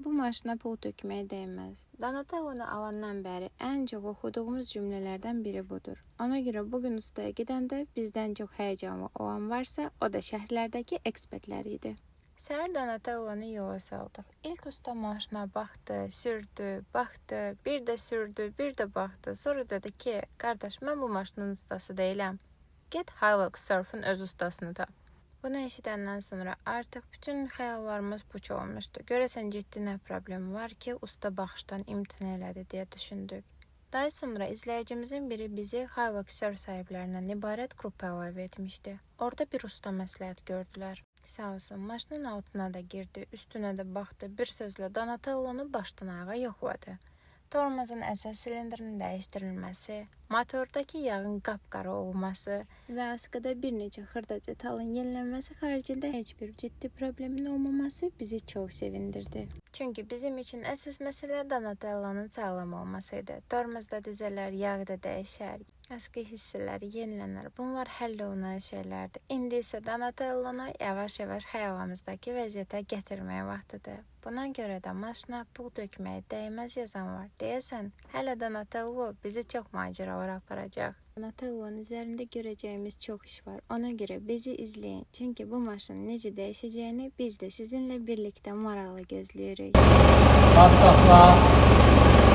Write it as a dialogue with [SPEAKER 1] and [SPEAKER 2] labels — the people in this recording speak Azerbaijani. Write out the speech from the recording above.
[SPEAKER 1] Bu maşına pul tökməyə dəyməz. Donatello'nu alandan bəri ən çox oxuduğumuz cümlələrdən biri budur. Ona görə bugün ustaya gedəndə bizdən çox həyəcanlı olan varsa, o da şəhərlərdəki ekspertlər idi. Səhər Donatello'nu yola saldıq. İlk usta maşına baxdı, sürdü, baxdı, bir də sürdü, bir də baxdı. Sonra dedi ki, qardaş, mən bu maşının ustası deyiləm. Get Hilux Surf'un öz ustasını tap. Bunu eşidəndən sonra artıq bütün xəyallarımız puç olmuşdu. Görəsən ciddi nə problemi var ki, usta baxışdan imtina elədi deyə düşündük. Daha sonra izləyicimizin biri bizi Hilux Surf sahiblərindən ibarət qrupa əlavə etmişdi. Orada bir usta məsləhət gördülər. Sağ olsun, maşının altına da girdi, üstünə də baxdı, bir sözlə Donatello'nu başdan ayağa yoxladı. Tormozun əsas silindrinin dəyişdirilməsi, motordakı yağın qapqara olması və askıda bir neçə xırda detalın yenilənməsi xaricində heç bir ciddi problemin olmaması bizi çox sevindirdi. Çünki bizim üçün əsas məsələ Donatello'nun sağlam olmasıydı. Tormozda dizələr, yağı da dəyişər, askı hissələri yenilənər. Bunlar həll olunan şeylərdir. İndi isə Donatello'nu yavaş-yavaş xəyalımızdakı vəziyyətə gətirməyə vaxtıdır. Buna görə də maşına pul tökməyə dəyməz yazan var. Deyəsən, hələ Donatello bizi çox macəralara aparacaq. Donatello'nun üzərində görəcəyimiz çox iş var. Ona görə bizi izləyin. Çünki bu maşının necə dəyişəcəyini biz də sizinlə birlikdə maraqla gözləyirik.
[SPEAKER 2] Bas saxla.